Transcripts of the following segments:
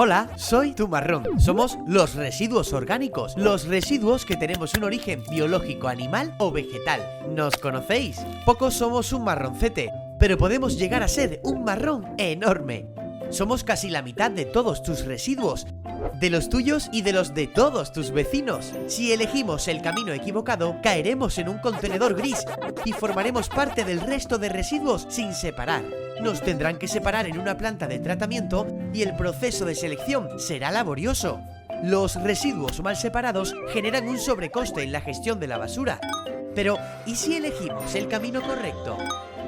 Hola, soy tu marrón. Somos los residuos orgánicos, los residuos que tenemos un origen biológico, animal o vegetal. ¿Nos conocéis? Pocos somos un marroncete, pero podemos llegar a ser un marrón enorme. Somos casi la mitad de todos tus residuos, de los tuyos y de los de todos tus vecinos. Si elegimos el camino equivocado, caeremos en un contenedor gris y formaremos parte del resto de residuos sin separar. Nos tendrán que separar en una planta de tratamiento y el proceso de selección será laborioso. Los residuos mal separados generan un sobrecoste en la gestión de la basura. Pero, ¿y si elegimos el camino correcto?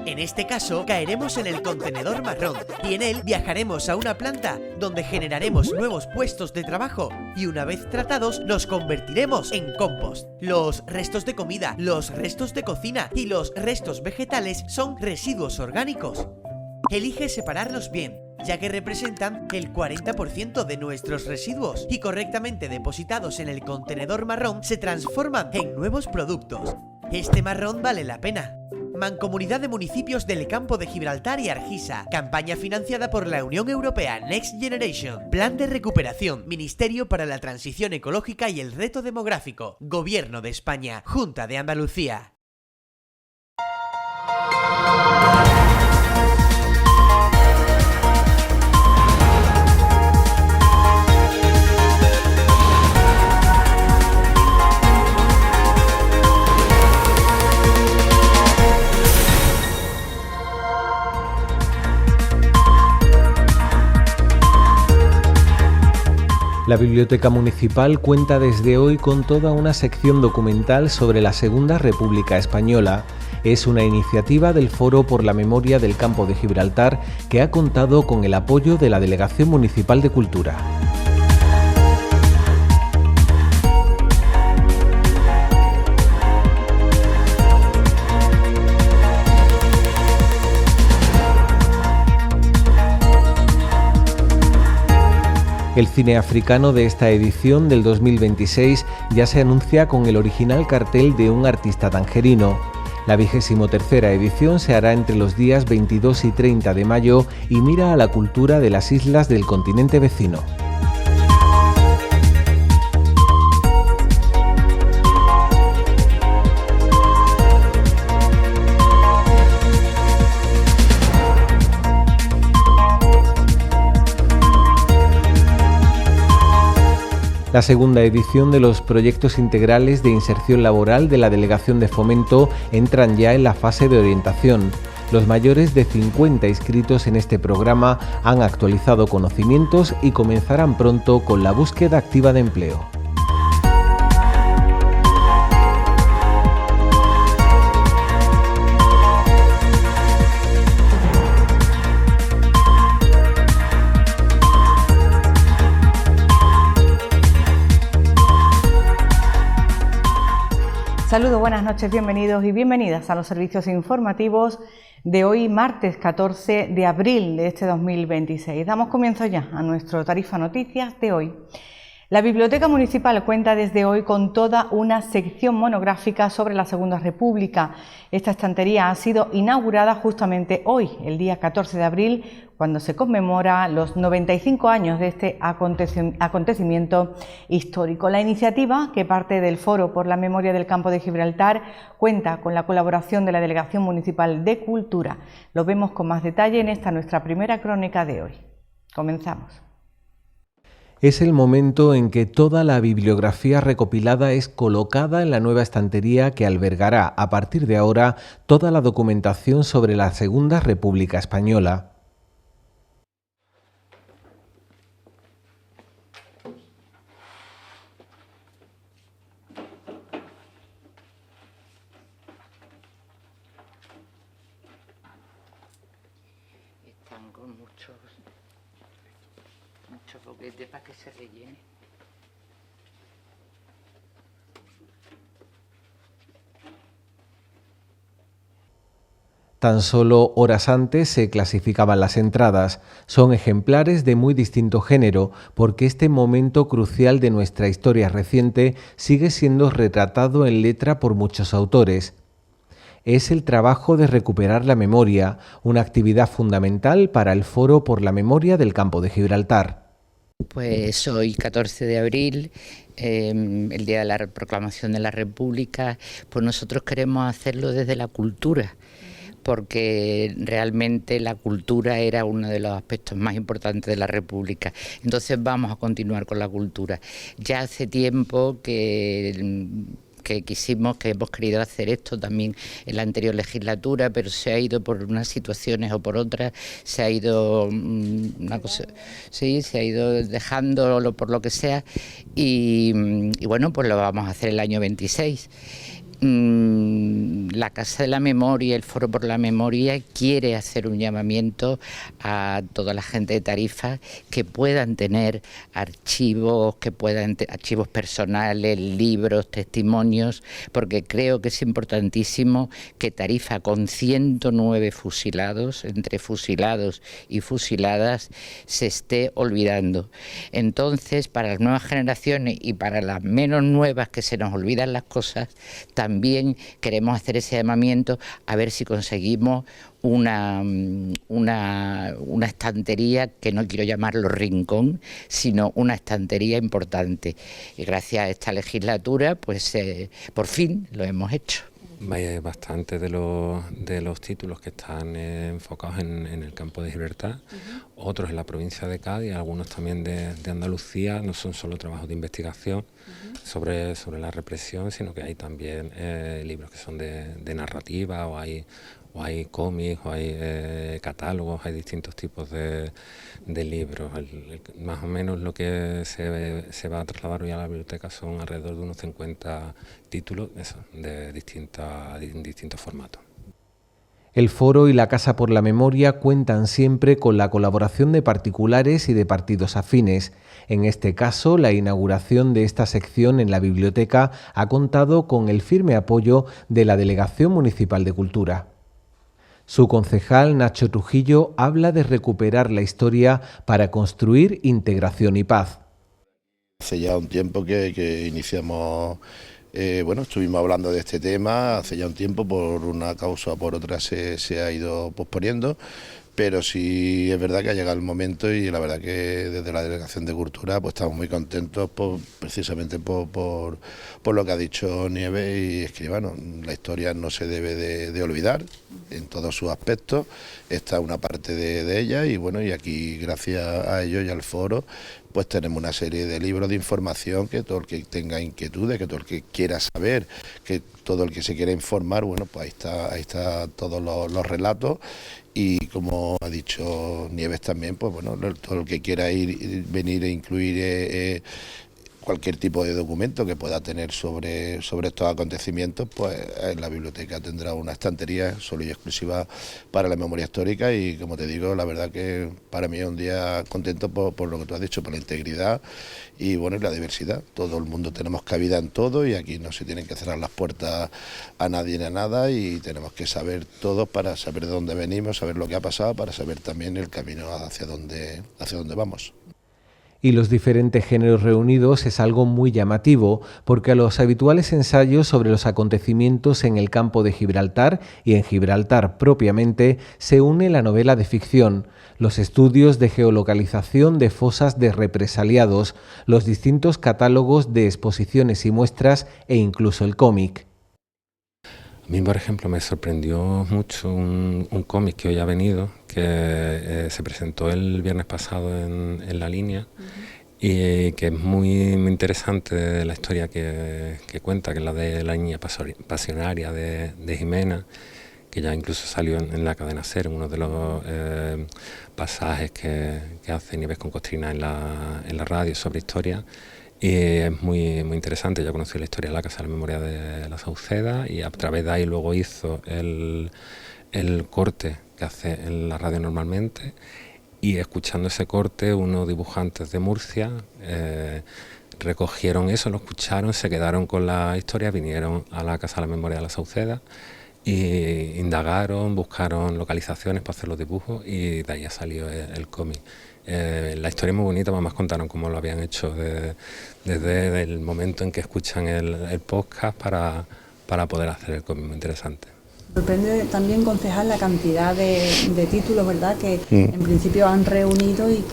En este caso, caeremos en el contenedor marrón y en él viajaremos a una planta donde generaremos nuevos puestos de trabajo y una vez tratados nos convertiremos en compost. Los restos de comida, los restos de cocina y los restos vegetales son residuos orgánicos. Elige separarlos bien, ya que representan el 40% de nuestros residuos y correctamente depositados en el contenedor marrón se transforman en nuevos productos. Este marrón vale la pena. Mancomunidad de Municipios del Campo de Gibraltar y Argisa. Campaña financiada por la Unión Europea Next Generation. Plan de recuperación. Ministerio para la Transición Ecológica y el Reto Demográfico. Gobierno de España. Junta de Andalucía. La Biblioteca Municipal cuenta desde hoy con toda una sección documental sobre la Segunda República Española. Es una iniciativa del Foro por la Memoria del Campo de Gibraltar que ha contado con el apoyo de la Delegación Municipal de Cultura. El cine africano de esta edición del 2026 ya se anuncia con el original cartel de un artista tangerino. La 23ª edición se hará entre los días 22 y 30 de mayo y mira a la cultura de las islas del continente vecino. La segunda edición de los proyectos integrales de inserción laboral de la Delegación de Fomento entran ya en la fase de orientación. Los mayores de 50 inscritos en este programa han actualizado conocimientos y comenzarán pronto con la búsqueda activa de empleo. Saludos, buenas noches, bienvenidos y bienvenidas a los servicios informativos de hoy, martes 14 de abril de este 2026. Damos comienzo ya a nuestro Tarifa Noticias de hoy. La Biblioteca Municipal cuenta desde hoy con toda una sección monográfica sobre la Segunda República. Esta estantería ha sido inaugurada justamente hoy, el día 14 de abril, cuando se conmemora los 95 años de este acontecimiento histórico. La iniciativa, que parte del Foro por la Memoria del Campo de Gibraltar, cuenta con la colaboración de la Delegación Municipal de Cultura. Lo vemos con más detalle en esta nuestra primera crónica de hoy. Comenzamos. Es el momento en que toda la bibliografía recopilada es colocada en la nueva estantería que albergará a partir de ahora toda la documentación sobre la Segunda República Española. Están con muchos boquetes para que se rellene. Tan solo horas antes se clasificaban las entradas. Son ejemplares de muy distinto género, porque este momento crucial de nuestra historia reciente sigue siendo retratado en letra por muchos autores. Es el trabajo de recuperar la memoria, una actividad fundamental para el Foro por la Memoria del Campo de Gibraltar. Pues hoy, 14 de abril, el día de la proclamación de la República, pues nosotros queremos hacerlo desde la cultura, porque realmente la cultura era uno de los aspectos más importantes de la República. Entonces vamos a continuar con la cultura. Ya hace tiempo que hemos querido hacer esto también en la anterior legislatura, pero se ha ido por unas situaciones o por otras, se ha ido se ha ido dejándolo por lo que sea, y bueno, pues lo vamos a hacer el año 26. La Casa de la Memoria, el Foro por la Memoria, quiere hacer un llamamiento a toda la gente de Tarifa que puedan tener archivos, archivos personales, libros, testimonios, porque creo que es importantísimo que Tarifa, con 109 fusilados, entre fusilados y fusiladas, se esté olvidando. Entonces, para las nuevas generaciones y para las menos nuevas, que se nos olvidan las cosas, también queremos hacer ese llamamiento a ver si conseguimos una estantería, que no quiero llamarlo rincón, sino una estantería importante. Y gracias a esta legislatura, pues por fin lo hemos hecho. Hay bastante de los títulos que están enfocados en el campo de Gibraltar, otros en la provincia de Cádiz, algunos también de Andalucía. No son solo trabajos de investigación sobre la represión, sino que hay también libros que son de narrativa, o hay cómics, o hay catálogos, hay distintos tipos de libros. Más o menos lo que se va a trasladar hoy a la biblioteca son alrededor de unos 50 títulos de distintos formatos. El Foro y la Casa por la Memoria cuentan siempre con la colaboración de particulares y de partidos afines. En este caso, la inauguración de esta sección en la biblioteca ha contado con el firme apoyo de la Delegación Municipal de Cultura. Su concejal, Nacho Trujillo, habla de recuperar la historia para construir integración y paz. Hace ya un tiempo que iniciamos, estuvimos hablando de este tema, hace ya un tiempo, por una causa o por otra se ha ido posponiendo, pero sí es verdad que ha llegado el momento, y la verdad que desde la Delegación de Cultura pues estamos muy contentos precisamente por lo que ha dicho Nieves y Escribano. La historia no se debe de olvidar en todos sus aspectos, esta es una parte de ella, y bueno, y aquí gracias a ello y al foro pues tenemos una serie de libros de información que todo el que tenga inquietudes, que todo el que quiera saber, que todo el que se quiera informar, bueno, pues ahí está todos los relatos. Y como ha dicho Nieves también, pues bueno, todo el que quiera venir e incluir cualquier tipo de documento que pueda tener sobre estos acontecimientos, pues en la biblioteca tendrá una estantería solo y exclusiva para la memoria histórica. Y como te digo, la verdad que para mí es un día contento por lo que tú has dicho, por la integridad y bueno, y la diversidad. Todo el mundo tenemos cabida en todo, y aquí no se tienen que cerrar las puertas a nadie ni a nada, y tenemos que saber todos para saber de dónde venimos, saber lo que ha pasado, para saber también el camino hacia dónde vamos. Y los diferentes géneros reunidos es algo muy llamativo, porque a los habituales ensayos sobre los acontecimientos en el campo de Gibraltar y en Gibraltar propiamente se une la novela de ficción, los estudios de geolocalización de fosas de represaliados, los distintos catálogos de exposiciones y muestras e incluso el cómic. A mí, por ejemplo, me sorprendió mucho un cómic que hoy ha venido, que se presentó el viernes pasado en La Línea, y que es muy interesante la historia que cuenta, que es la de la niña pasionaria de Jimena, que ya incluso salió en la cadena SER, en uno de los pasajes que hace Nieves con Costrina en la radio sobre historia. Y es muy interesante. Yo conocí la historia de la Casa de la Memoria de la Sauceda, y a través de ahí luego hizo el corte que hace en la radio normalmente, y escuchando ese corte unos dibujantes de Murcia recogieron eso, lo escucharon, se quedaron con la historia, vinieron a la Casa de la Memoria de la Sauceda y indagaron, buscaron localizaciones para hacer los dibujos, y de ahí ha salido el cómic. La historia es muy bonita, además contaron cómo lo habían hecho desde el momento en que escuchan el podcast para poder hacer el cómic, muy interesante. Sorprende también, concejal, la cantidad de títulos, ¿verdad?, que en principio han reunido y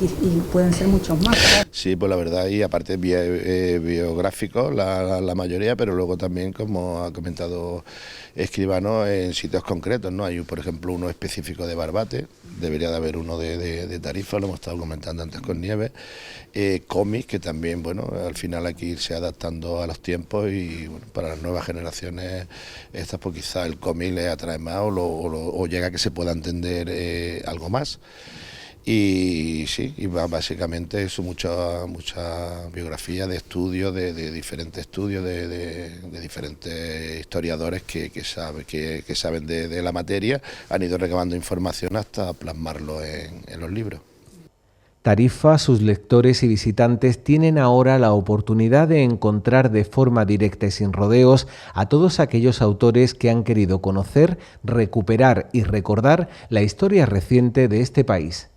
pueden ser muchos más, ¿verdad? Sí, pues la verdad, y aparte biográficos, la mayoría, pero luego también, como ha comentado Escribano, en sitios concretos, ¿no? Hay, por ejemplo, uno específico de Barbate, debería de haber uno de Tarifa, lo hemos estado comentando antes con Nieves, cómics, que también, bueno, al final hay que irse adaptando a los tiempos y, bueno, para las nuevas generaciones, estas, pues quizá el cómic les atrae más o llega a que se pueda entender algo más. Y sí, y básicamente eso, mucha biografía de estudios, de diferentes estudios, de diferentes historiadores que saben de la materia, han ido recabando información hasta plasmarlo en los libros. Tarifa, sus lectores y visitantes tienen ahora la oportunidad de encontrar de forma directa y sin rodeos a todos aquellos autores que han querido conocer, recuperar y recordar la historia reciente de este país.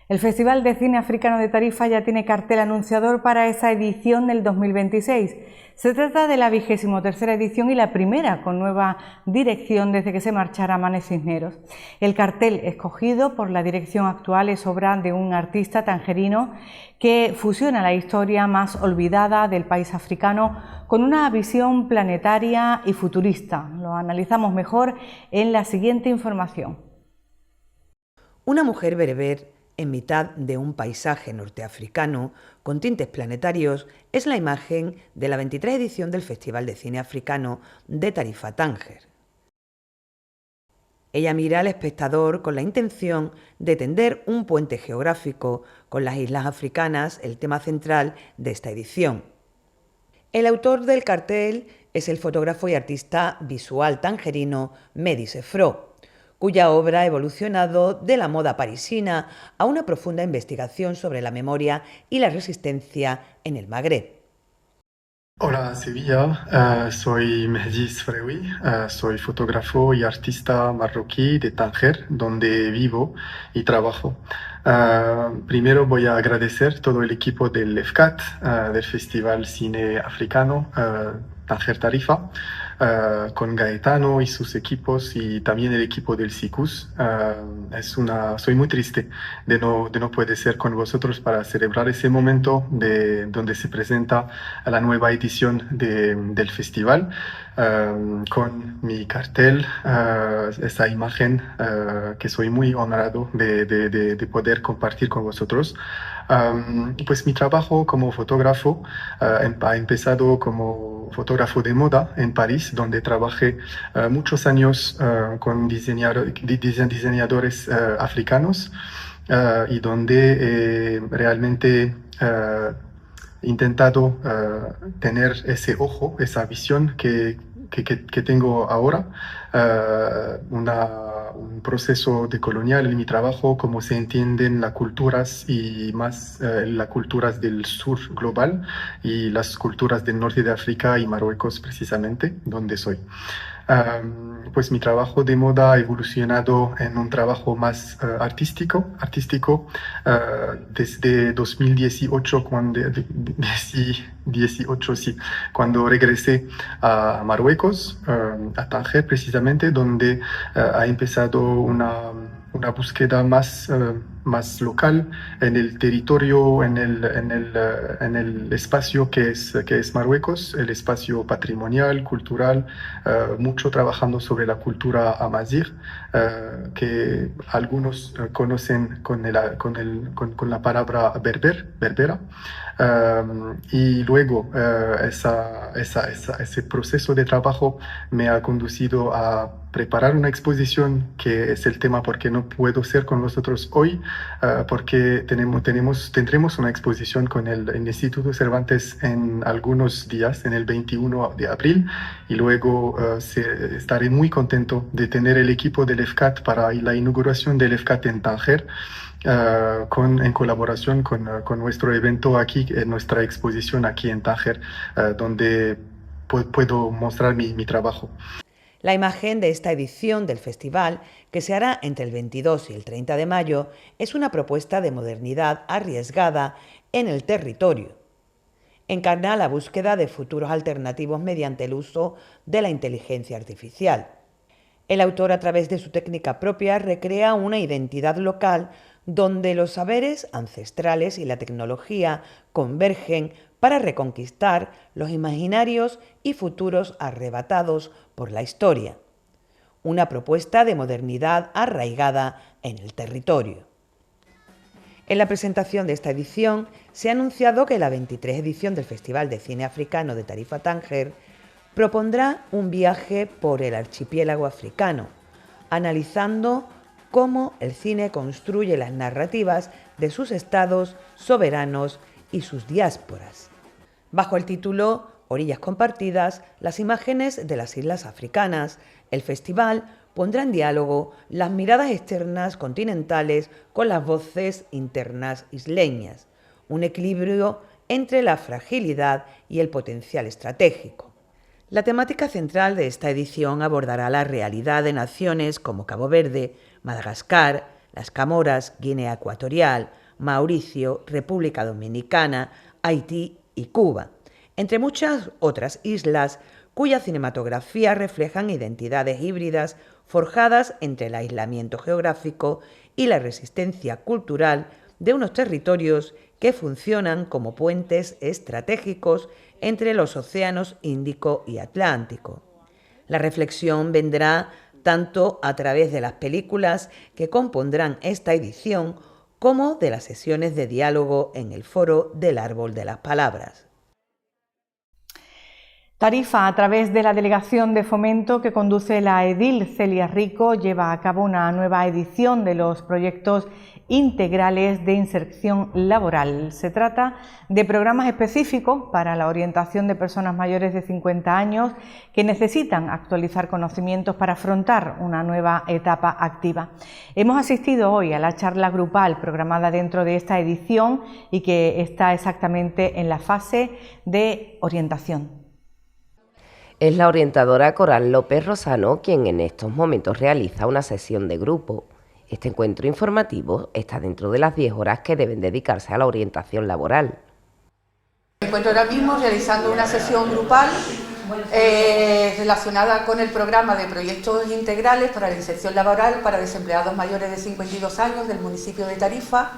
El Festival de Cine Africano de Tarifa ya tiene cartel anunciador para esa edición del 2026. Se trata de la 23ª edición y la primera con nueva dirección desde que se marchara Manes Cisneros. El cartel escogido por la dirección actual es obra de un artista tangerino que fusiona la historia más olvidada del país africano con una visión planetaria y futurista. Lo analizamos mejor en la siguiente información. Una mujer bereber en mitad de un paisaje norteafricano con tintes planetarios es la imagen de la 23 edición del Festival de Cine Africano de Tarifa Tánger. Ella mira al espectador con la intención de tender un puente geográfico con las islas africanas, el tema central de esta edición. El autor del cartel es el fotógrafo y artista visual tangerino Mehdi Sefro, cuya obra ha evolucionado de la moda parisina a una profunda investigación sobre la memoria y la resistencia en el Magreb. Hola Sevilla, soy Mehdi Sefraoui, soy fotógrafo y artista marroquí de Tánger, donde vivo y trabajo. Primero voy a agradecer todo el equipo del FCAT, del Festival Cine Africano Tánger Tarifa, con Gaetano y sus equipos y también el equipo del SICUS. Soy muy triste de no poder ser con vosotros para celebrar ese momento donde se presenta la nueva edición del festival, con mi cartel, esa imagen que soy muy honrado de poder compartir con vosotros. Pues mi trabajo como fotógrafo ha empezado como fotógrafo de moda en París, donde trabajé muchos años con diseñadores africanos y donde realmente he intentado tener ese ojo, esa visión que tengo ahora, un proceso decolonial en mi trabajo, cómo se entienden las culturas y más las culturas del sur global y las culturas del norte de África y Marruecos precisamente, donde soy. Pues mi trabajo de moda ha evolucionado en un trabajo más artístico desde 2018, cuando regresé a Marruecos, a Tánger precisamente, donde ha empezado una búsqueda más local en el territorio, en el espacio que es Marruecos, el espacio patrimonial, cultural, mucho trabajando sobre la cultura amazigh, que algunos conocen con la palabra berbera. Y luego ese proceso de trabajo me ha conducido a preparar una exposición, que es el tema porque no puedo ser con vosotros hoy, porque tendremos una exposición con el Instituto Cervantes en algunos días, en el 21 de abril, y luego estaré muy contento de tener el equipo del FCAT para la inauguración del FCAT en Tánger, en colaboración con nuestro evento aquí, en nuestra exposición aquí en Tánger, donde puedo mostrar mi trabajo. La imagen de esta edición del festival, que se hará entre el 22 y el 30 de mayo, es una propuesta de modernidad arriesgada en el territorio. Encarna la búsqueda de futuros alternativos mediante el uso de la inteligencia artificial. El autor, a través de su técnica propia, recrea una identidad local donde los saberes ancestrales y la tecnología convergen para reconquistar los imaginarios y futuros arrebatados por la historia. Una propuesta de modernidad arraigada en el territorio. En la presentación de esta edición se ha anunciado que la 23 edición del Festival de Cine Africano de Tarifa-Tánger propondrá un viaje por el archipiélago africano, analizando cómo el cine construye las narrativas de sus estados soberanos y sus diásporas. Bajo el título Orillas compartidas, las imágenes de las islas africanas, el festival pondrá en diálogo las miradas externas continentales con las voces internas isleñas, un equilibrio entre la fragilidad y el potencial estratégico. La temática central de esta edición abordará la realidad de naciones como Cabo Verde, Madagascar, las Comoras, Guinea Ecuatorial, Mauricio, República Dominicana, Haití y Cuba, entre muchas otras islas cuya cinematografía reflejan identidades híbridas forjadas entre el aislamiento geográfico y la resistencia cultural de unos territorios que funcionan como puentes estratégicos entre los océanos Índico y Atlántico. La reflexión vendrá tanto a través de las películas que compondrán esta edición como de las sesiones de diálogo en el foro del Árbol de las Palabras. Tarifa, a través de la Delegación de Fomento que conduce la edil Celia Rico, lleva a cabo una nueva edición de los proyectos integrales de inserción laboral. Se trata de programas específicos para la orientación de personas mayores de 50 años que necesitan actualizar conocimientos para afrontar una nueva etapa activa. Hemos asistido hoy a la charla grupal programada dentro de esta edición y que está exactamente en la fase de orientación. Es la orientadora Coral López Rosano quien en estos momentos realiza una sesión de grupo. Este encuentro informativo está dentro de las 10 horas que deben dedicarse a la orientación laboral. Me encuentro ahora mismo realizando una sesión grupal relacionada con el programa de proyectos integrales para la inserción laboral para desempleados mayores de 52 años del municipio de Tarifa.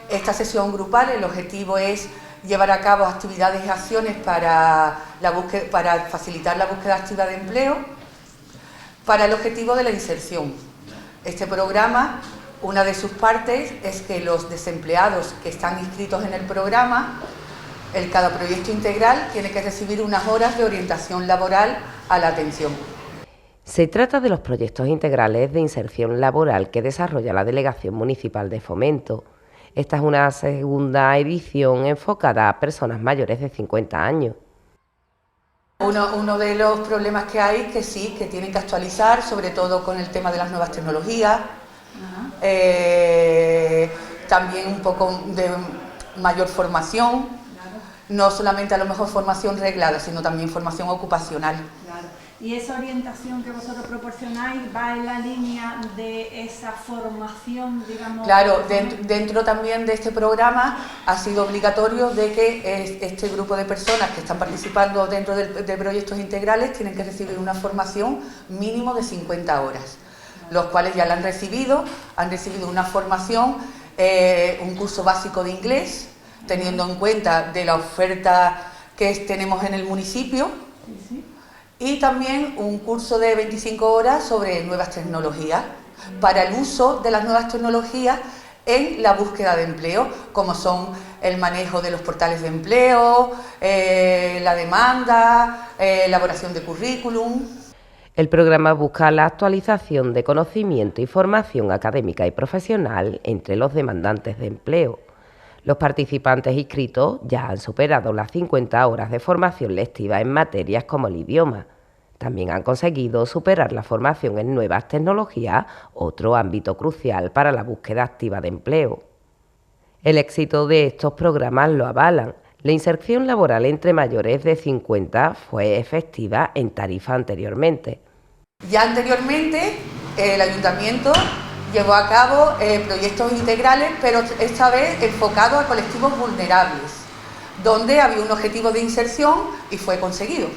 Esta sesión grupal, el objetivo es llevar a cabo actividades y acciones para facilitar la búsqueda activa de empleo para el objetivo de la inserción. Este programa, una de sus partes es que los desempleados que están inscritos en el programa, cada proyecto integral tiene que recibir unas horas de orientación laboral a la atención. Se trata de los proyectos integrales de inserción laboral que desarrolla la Delegación Municipal de Fomento. Esta es una segunda edición enfocada a personas mayores de 50 años. Uno de los problemas que hay que sí, que tienen que actualizar, sobre todo con el tema de las nuevas tecnologías, también un poco de mayor formación, no solamente a lo mejor formación reglada, sino también formación ocupacional. ¿Y esa orientación que vosotros proporcionáis va en la línea de esa formación, digamos? Claro, dentro también de este programa ha sido obligatorio de que este grupo de personas que están participando dentro de proyectos integrales tienen que recibir una formación mínimo de 50 horas, los cuales ya la han recibido una formación, un curso básico de inglés, teniendo en cuenta de la oferta que tenemos en el municipio. ¿Sí? Y también un curso de 25 horas sobre nuevas tecnologías, para el uso de las nuevas tecnologías en la búsqueda de empleo, como son el manejo de los portales de empleo, la demanda, elaboración de currículum. El programa busca la actualización de conocimiento y formación académica y profesional entre los demandantes de empleo. Los participantes inscritos ya han superado las 50 horas de formación lectiva en materias como el idioma. También han conseguido superar la formación en nuevas tecnologías, otro ámbito crucial para la búsqueda activa de empleo. El éxito de estos programas lo avalan. La inserción laboral entre mayores de 50 fue efectiva en Tarifa anteriormente. Ya anteriormente el ayuntamiento llevó a cabo proyectos integrales, pero esta vez enfocados a colectivos vulnerables, donde había un objetivo de inserción y fue conseguido.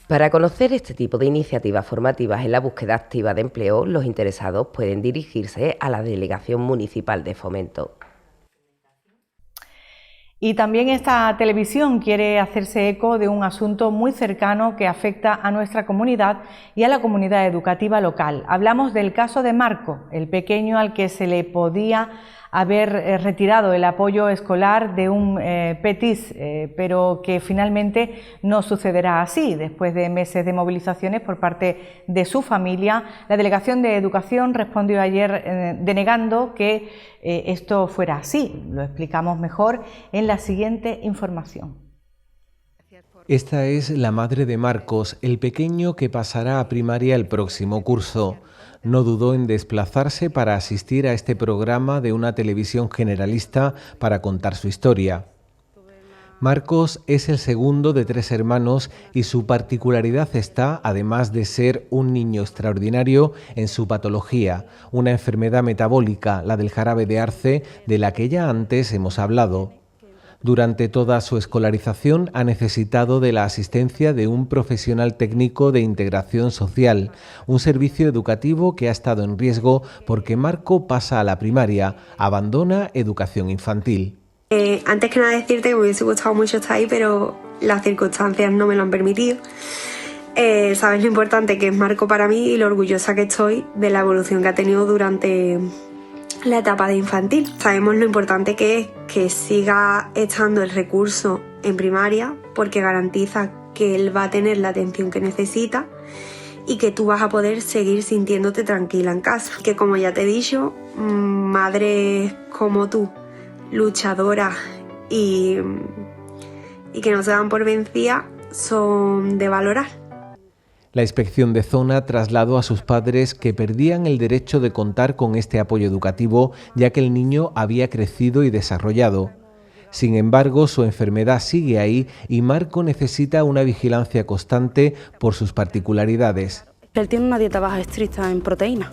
Para conocer este tipo de iniciativas formativas en la búsqueda activa de empleo, los interesados pueden dirigirse a la Delegación Municipal de Fomento. Y también esta televisión quiere hacerse eco de un asunto muy cercano que afecta a nuestra comunidad y a la comunidad educativa local. Hablamos del caso de Marco, el pequeño al que se le podía haber retirado el apoyo escolar de un PETIS, pero que finalmente no sucederá así. Después de meses de movilizaciones por parte de su familia, la Delegación de Educación respondió ayer denegando que esto fuera así. Lo explicamos mejor en la siguiente información. Esta es la madre de Marcos, el pequeño que pasará a primaria el próximo curso. No dudó en desplazarse para asistir a este programa de una televisión generalista para contar su historia. Marcos es el segundo de 3 hermanos y su particularidad está, además de ser un niño extraordinario, en su patología, una enfermedad metabólica, la del jarabe de arce, de la que ya antes hemos hablado. Durante toda su escolarización ha necesitado de la asistencia de un profesional técnico de integración social, un servicio educativo que ha estado en riesgo porque Marco pasa a la primaria, abandona educación infantil. Antes que nada decirte que me hubiese gustado mucho estar ahí, pero las circunstancias no me lo han permitido. Sabes lo importante que es Marco para mí y lo orgullosa que estoy de la evolución que ha tenido durante la etapa de infantil. Sabemos lo importante que es que siga estando el recurso en primaria porque garantiza que él va a tener la atención que necesita y que tú vas a poder seguir sintiéndote tranquila en casa. Que como ya te he dicho, madres como tú, luchadoras y que no se dan por vencidas, son de valorar. La inspección de zona trasladó a sus padres que perdían el derecho de contar con este apoyo educativo, ya que el niño había crecido y desarrollado. Sin embargo, su enfermedad sigue ahí y Marco necesita una vigilancia constante por sus particularidades. Él tiene una dieta baja estricta en proteínas.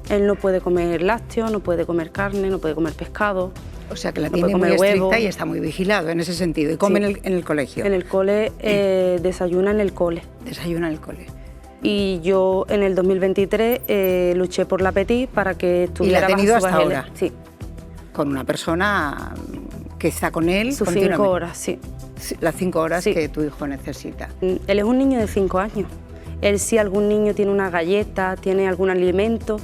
Él no puede comer lácteos, no puede comer carne, no puede comer pescado. O sea que la tiene muy estricta y está muy vigilado en ese sentido. ¿Y come en el colegio? En el cole, desayuna en el cole. Desayuna en el cole. Y yo en el 2023 luché por la PETIS para que estuviera. ¿Y la ha tenido hasta ahora? Sí. Con una persona que está con él sus 5 horas, sí. Las 5 horas que tu hijo necesita. Él es un niño de 5 años. Él, si algún niño tiene una galleta, tiene algún alimento,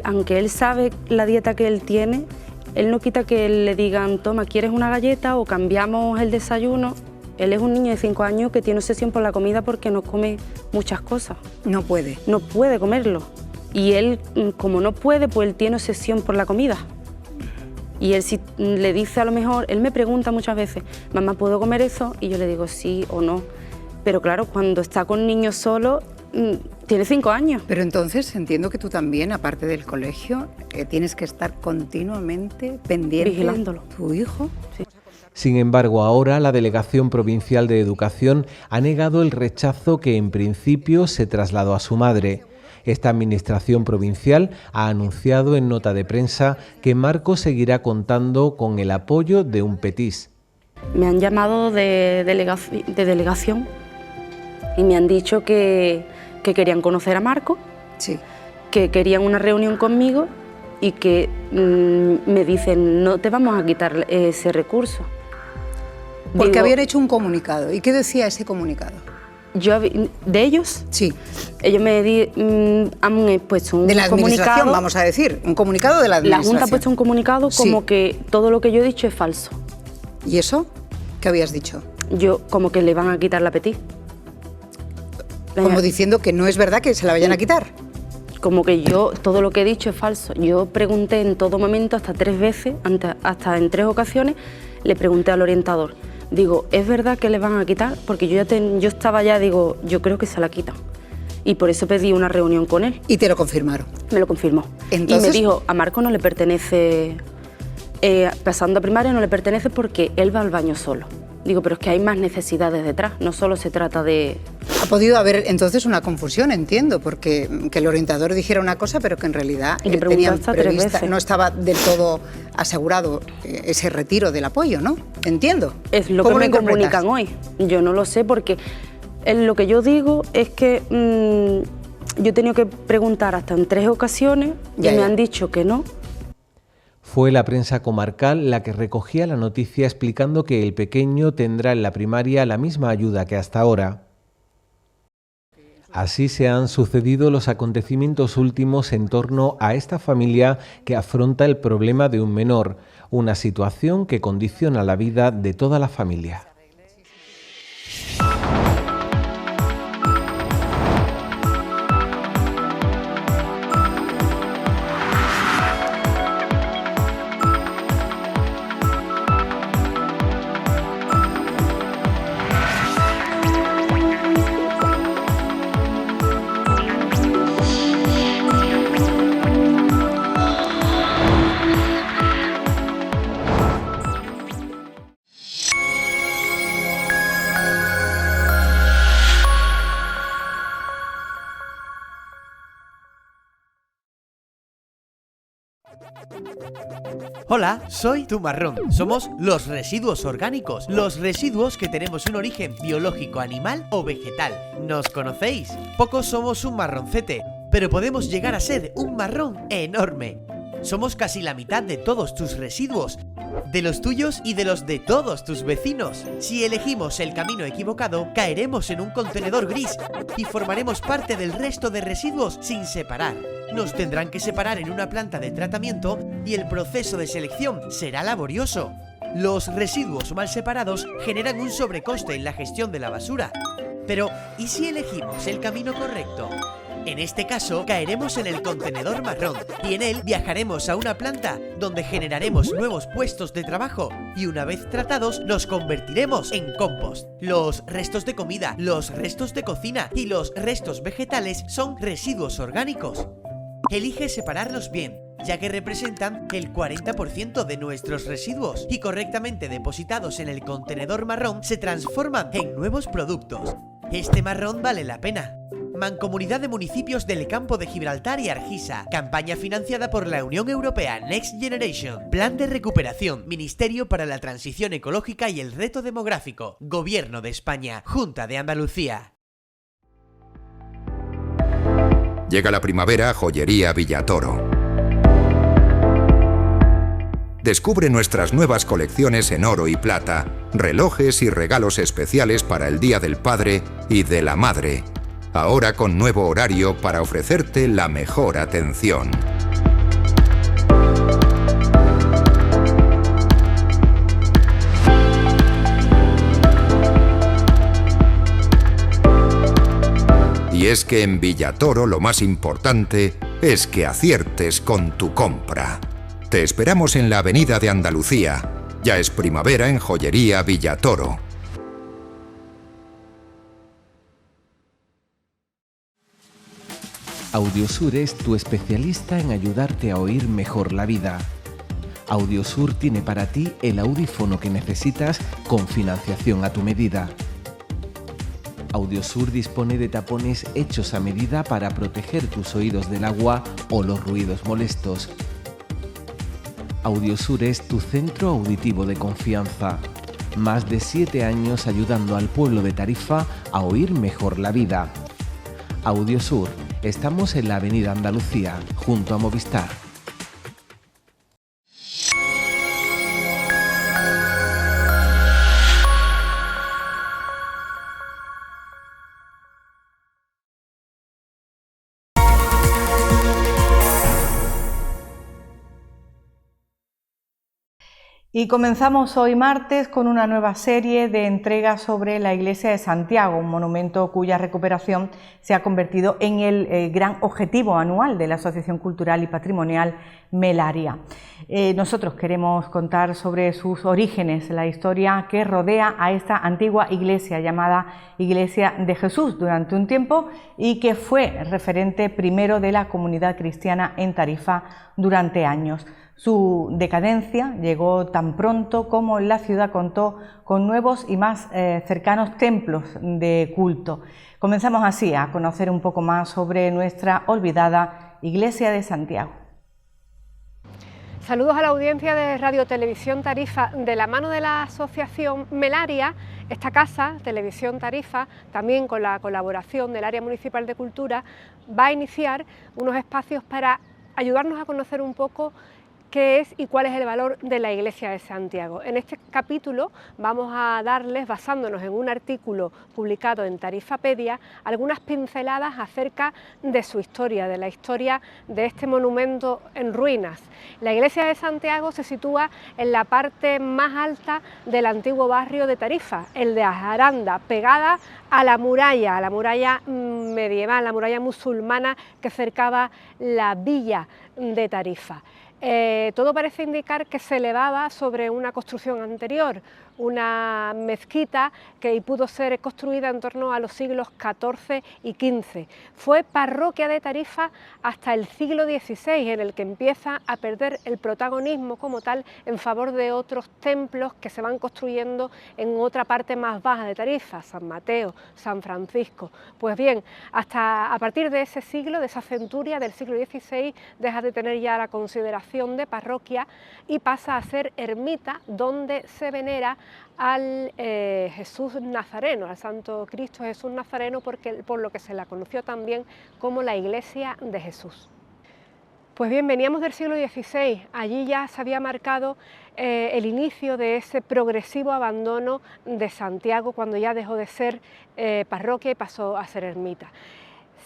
aunque él sabe la dieta que él tiene, él no quita que le digan, toma, ¿quieres una galleta? O cambiamos el desayuno. Él es un niño de 5 años que tiene obsesión por la comida porque no come muchas cosas. No puede. No puede comerlo. Y él, como no puede, pues él tiene obsesión por la comida. Y él si le dice a lo mejor, él me pregunta muchas veces, mamá, ¿puedo comer eso? Y yo le digo sí o no. Pero claro, cuando está con niños solo, tiene 5 años. Pero entonces entiendo que tú también, aparte del colegio, tienes que estar continuamente pendiente vigilándolo. De tu hijo. Sí. Sin embargo, ahora la Delegación Provincial de Educación ha negado el rechazo que en principio se trasladó a su madre. Esta administración provincial ha anunciado en nota de prensa que Marco seguirá contando con el apoyo de un PETIS. Me han llamado de delegación y me han dicho que querían conocer a Marco, sí, que querían una reunión conmigo y que me dicen, no te vamos a quitar ese recurso. Porque habían hecho un comunicado. ¿Y qué decía ese comunicado? ¿De ellos? Sí. Ellos han puesto un comunicado. De la administración, vamos a decir, un comunicado de la administración. La Junta ha puesto un comunicado como que todo lo que yo he dicho es falso. ¿Y eso? ¿Qué habías dicho? Yo, como que le van a quitar la PETIS. Como diciendo que no es verdad que se la vayan a quitar. Como que yo, todo lo que he dicho es falso. Yo pregunté en todo momento, hasta 3 veces, hasta en 3 ocasiones, le pregunté al orientador. Digo, ¿es verdad que le van a quitar? Porque yo estaba ya, digo, yo creo que se la quitan. Y por eso pedí una reunión con él. ¿Y te lo confirmaron? Me lo confirmó. Entonces, y me dijo, a Marco no le pertenece, pasando a primaria no le pertenece porque él va al baño solo. Digo, pero es que hay más necesidades detrás, no solo se trata de... Ha podido haber entonces una confusión, entiendo, porque que el orientador dijera una cosa, pero que en realidad tenían prevista, no estaba del todo asegurado ese retiro del apoyo, ¿no? Entiendo. Es lo que me comunican hoy. Yo no lo sé porque Lo que yo digo es que yo he tenido que preguntar hasta en 3 ocasiones y me han dicho que no. Fue la prensa comarcal la que recogía la noticia explicando que el pequeño tendrá en la primaria la misma ayuda que hasta ahora. Así se han sucedido los acontecimientos últimos en torno a esta familia que afronta el problema de un menor, una situación que condiciona la vida de toda la familia. Hola, soy Tu Marrón. Somos los residuos orgánicos, los residuos que tenemos un origen biológico, animal o vegetal. ¿Nos conocéis? Pocos somos un marroncete, pero podemos llegar a ser un marrón enorme. Somos casi la mitad de todos tus residuos, de los tuyos y de los de todos tus vecinos. Si elegimos el camino equivocado, caeremos en un contenedor gris y formaremos parte del resto de residuos sin separar. Nos tendrán que separar en una planta de tratamiento y el proceso de selección será laborioso. Los residuos mal separados generan un sobrecoste en la gestión de la basura. Pero, ¿y si elegimos el camino correcto? En este caso, caeremos en el contenedor marrón y en él viajaremos a una planta donde generaremos nuevos puestos de trabajo y una vez tratados nos convertiremos en compost. Los restos de comida, los restos de cocina y los restos vegetales son residuos orgánicos. Elige separarlos bien, ya que representan el 40% de nuestros residuos y correctamente depositados en el contenedor marrón se transforman en nuevos productos. Este marrón vale la pena. Mancomunidad de Municipios del Campo de Gibraltar y Argisa. Campaña financiada por la Unión Europea Next Generation. Plan de recuperación. Ministerio para la Transición Ecológica y el Reto Demográfico. Gobierno de España. Junta de Andalucía. Llega la primavera a Joyería Villatoro. Descubre nuestras nuevas colecciones en oro y plata, relojes y regalos especiales para el Día del Padre y de la Madre. Ahora con nuevo horario para ofrecerte la mejor atención. Y es que en Villatoro lo más importante es que aciertes con tu compra. Te esperamos en la Avenida de Andalucía. Ya es primavera en Joyería Villatoro. Audiosur es tu especialista en ayudarte a oír mejor la vida. Audiosur tiene para ti el audífono que necesitas con financiación a tu medida. Audiosur dispone de tapones hechos a medida para proteger tus oídos del agua o los ruidos molestos. Audiosur es tu centro auditivo de confianza. Más de 7 años ayudando al pueblo de Tarifa a oír mejor la vida. Audiosur, estamos en la Avenida Andalucía, junto a Movistar. Y comenzamos hoy martes con una nueva serie de entregas sobre la Iglesia de Santiago, un monumento cuya recuperación se ha convertido en el gran objetivo anual de la Asociación Cultural y Patrimonial Melaria. Nosotros queremos contar sobre sus orígenes, la historia que rodea a esta antigua iglesia llamada Iglesia de Jesús durante un tiempo y que fue referente primero de la comunidad cristiana en Tarifa durante años. Su decadencia llegó tan pronto como la ciudad contó con nuevos y más cercanos templos de culto. Comenzamos así a conocer un poco más sobre nuestra olvidada Iglesia de Santiago. Saludos a la audiencia de Radio Televisión Tarifa. De la mano de la Asociación Melaria Esta casa, Televisión Tarifa, también con la colaboración del Área Municipal de Cultura, va a iniciar unos espacios para ayudarnos a conocer un poco qué es y cuál es el valor de la Iglesia de Santiago. En este capítulo vamos a darles, basándonos en un artículo publicado en Tarifapedia, algunas pinceladas acerca de su historia, de la historia de este monumento en ruinas. La Iglesia de Santiago se sitúa en la parte más alta del antiguo barrio de Tarifa, el de Aranda, pegada a la muralla medieval, la muralla musulmana que cercaba la villa de Tarifa. Todo parece indicar que se elevaba sobre una construcción anterior, una mezquita que pudo ser construida en torno a los siglos XIV y XV. Fue parroquia de Tarifa hasta el siglo XVI, en el que empieza a perder el protagonismo como tal en favor de otros templos que se van construyendo en otra parte más baja de Tarifa, San Mateo, San Francisco. Pues bien, hasta a partir de ese siglo, de esa centuria del siglo XVI, deja de tener ya la consideración de parroquia y pasa a ser ermita, donde se venera al Jesús Nazareno, al Santo Cristo Jesús Nazareno, por lo que se la conoció también como la Iglesia de Jesús. Pues bien, veníamos del siglo XVI, allí ya se había marcado el inicio de ese progresivo abandono de Santiago, cuando ya dejó de ser parroquia y pasó a ser ermita.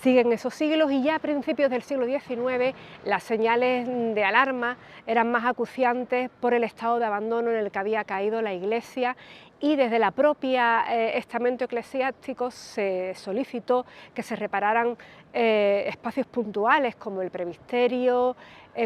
Siguen esos siglos y ya a principios del siglo XIX las señales de alarma eran más acuciantes por el estado de abandono en el que había caído la Iglesia, y desde la propia estamento eclesiástico se solicitó que se repararan espacios puntuales como el presbiterio,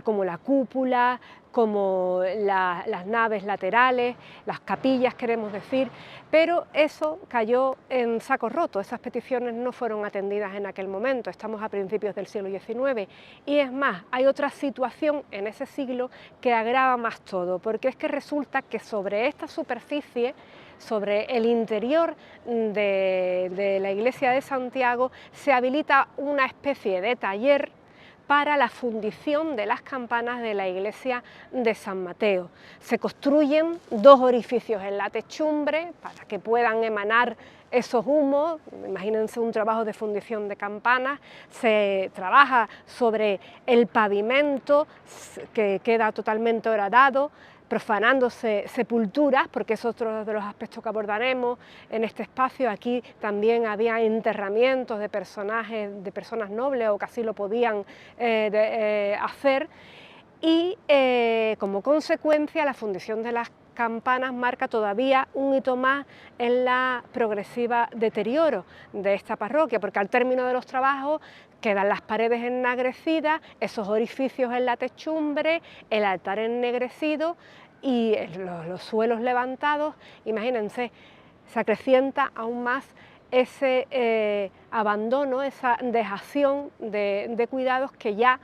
como la cúpula, como las naves laterales, las capillas, queremos decir, pero eso cayó en saco roto. Esas peticiones no fueron atendidas en aquel momento. Estamos a principios del siglo XIX y es más, hay otra situación en ese siglo que agrava más todo, porque es que resulta que sobre esta superficie, sobre el interior de la Iglesia de Santiago, se habilita una especie de taller para la fundición de las campanas de la iglesia de San Mateo. Se construyen 2 orificios en la techumbre para que puedan emanar esos humos. Imagínense un trabajo de fundición de campanas. Se trabaja sobre el pavimento, que queda totalmente horadado, profanándose sepulturas, porque es otro de los aspectos que abordaremos en este espacio. Aquí también había enterramientos de personas nobles o que así lo podían hacer, y como consecuencia la fundición de las campanas marca todavía un hito más en la progresiva deterioro de esta parroquia, porque al término de los trabajos quedan las paredes ennegrecidas, esos orificios en la techumbre, el altar ennegrecido y los suelos levantados. Imagínense, se acrecienta aún más ese abandono, esa dejación de cuidados que ya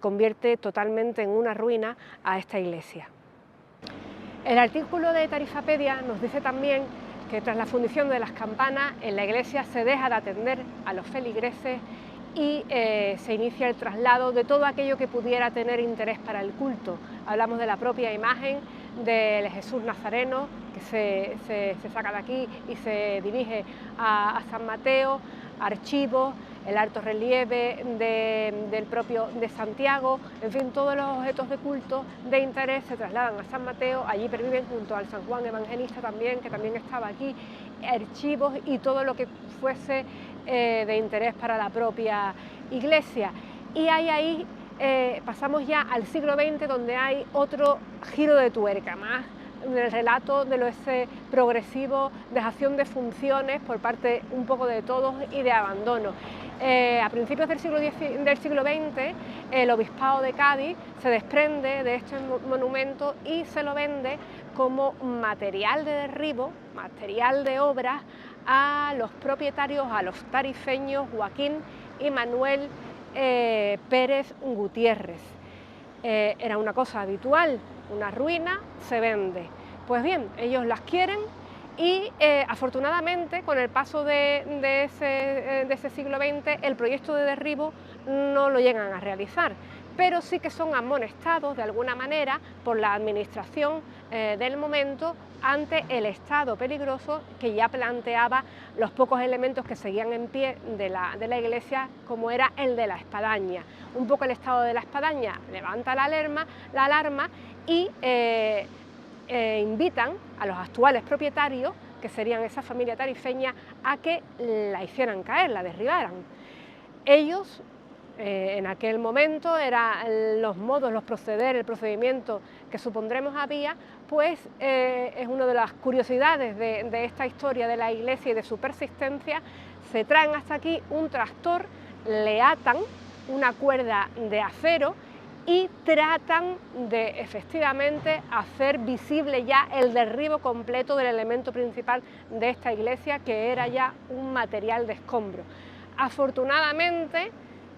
convierte totalmente en una ruina a esta iglesia. El artículo de Tarifapedia nos dice también que tras la fundición de las campanas en la iglesia se deja de atender a los feligreses y se inicia el traslado de todo aquello que pudiera tener interés para el culto. Hablamos de la propia imagen del Jesús Nazareno, que se saca de aquí y se dirige a San Mateo, archivos, el alto relieve del propio de Santiago, en fin, todos los objetos de culto de interés se trasladan a San Mateo. Allí perviven junto al San Juan Evangelista también, que también estaba aquí, archivos y todo lo que fuese de interés para la propia iglesia. Y ahí pasamos ya al siglo XX, donde hay otro giro de tuerca más en el relato de ese progresivo dejación de funciones por parte un poco de todos y de abandono. A principios del siglo XX, el Obispado de Cádiz se desprende de este monumento y se lo vende como material de derribo, material de obras, a los propietarios, a los tarifeños Joaquín y Manuel Pérez Gutiérrez. Era una cosa habitual, una ruina se vende. Pues bien, ellos las quieren y afortunadamente con el paso de ese siglo XX el proyecto de derribo no lo llegan a realizar, pero sí que son amonestados de alguna manera por la administración del momento ante el estado peligroso que ya planteaba los pocos elementos que seguían en pie de la iglesia, como era el de la espadaña. Un poco el estado de la espadaña levanta la alarma y invitan a los actuales propietarios, que serían esa familia tarifeña, a que la hicieran caer, la derribaran. Ellos, en aquel momento, eran los modos, los proceder, el procedimiento que supondremos había, pues es una de las curiosidades de esta historia de la iglesia y de su persistencia. Se traen hasta aquí un tractor, le atan una cuerda de acero y tratan de efectivamente hacer visible ya el derribo completo del elemento principal de esta iglesia, que era ya un material de escombro. Afortunadamente,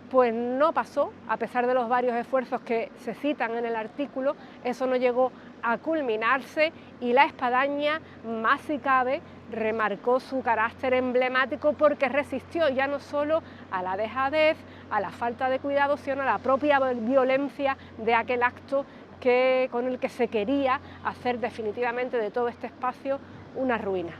pues no pasó, a pesar de los varios esfuerzos que se citan en el artículo, eso no llegó a culminarse y la espadaña, más si cabe, remarcó su carácter emblemático porque resistió ya no solo a la dejadez, a la falta de cuidado, sino a la propia violencia de aquel acto con el que se quería hacer definitivamente de todo este espacio una ruina.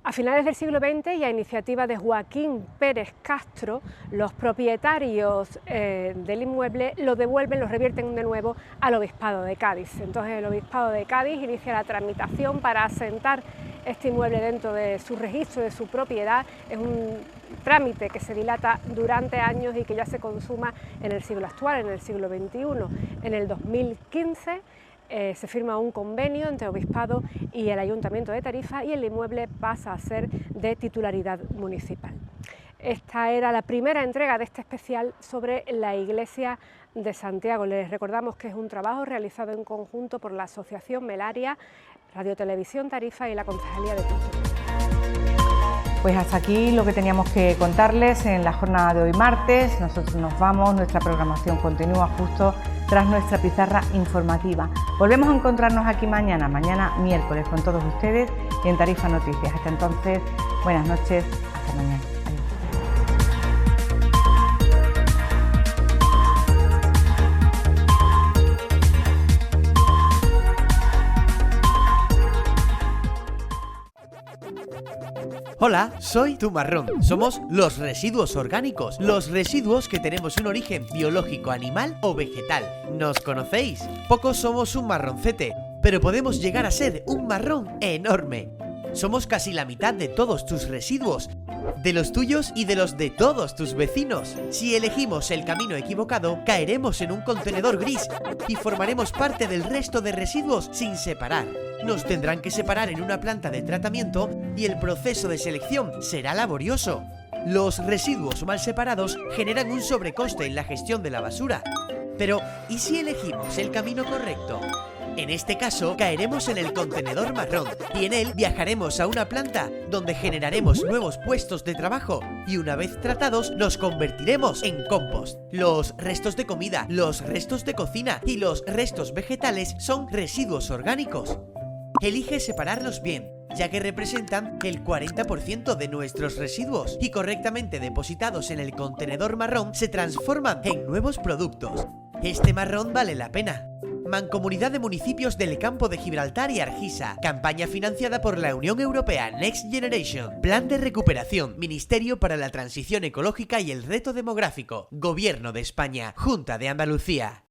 A finales del siglo XX y a iniciativa de Joaquín Pérez Castro, los propietarios del inmueble lo revierten de nuevo al Obispado de Cádiz. Entonces el Obispado de Cádiz inicia la tramitación para asentar este inmueble dentro de su registro, de su propiedad. Es un trámite que se dilata durante años y que ya se consuma en el siglo actual, en el siglo XXI. En el 2015 se firma un convenio entre Obispado y el Ayuntamiento de Tarifa y el inmueble pasa a ser de titularidad municipal. Esta era la primera entrega de este especial sobre la iglesia de Santiago. Les recordamos que es un trabajo realizado en conjunto por la Asociación Melaria, Radio Televisión Tarifa y la Concejalía de Cultura. Pues hasta aquí lo que teníamos que contarles en la jornada de hoy martes. Nosotros nos vamos, nuestra programación continúa justo tras nuestra pizarra informativa. Volvemos a encontrarnos aquí mañana miércoles, con todos ustedes y en Tarifa Noticias. Hasta entonces, buenas noches, hasta mañana. Hola, soy Tu Marrón. Somos los residuos orgánicos, los residuos que tenemos un origen biológico, animal o vegetal. ¿Nos conocéis? Pocos somos un marroncete, pero podemos llegar a ser un marrón enorme. Somos casi la mitad de todos tus residuos, de los tuyos y de los de todos tus vecinos. Si elegimos el camino equivocado, caeremos en un contenedor gris y formaremos parte del resto de residuos sin separar. Nos tendrán que separar en una planta de tratamiento y el proceso de selección será laborioso. Los residuos mal separados generan un sobrecoste en la gestión de la basura. Pero, ¿y si elegimos el camino correcto? En este caso, caeremos en el contenedor marrón y en él viajaremos a una planta donde generaremos nuevos puestos de trabajo y una vez tratados nos convertiremos en compost. Los restos de comida, los restos de cocina y los restos vegetales son residuos orgánicos. Elige separarlos bien, ya que representan el 40% de nuestros residuos y correctamente depositados en el contenedor marrón se transforman en nuevos productos. Este marrón vale la pena. Mancomunidad de Municipios del Campo de Gibraltar y Argisa. Campaña financiada por la Unión Europea Next Generation. Plan de recuperación. Ministerio para la Transición Ecológica y el Reto Demográfico. Gobierno de España. Junta de Andalucía.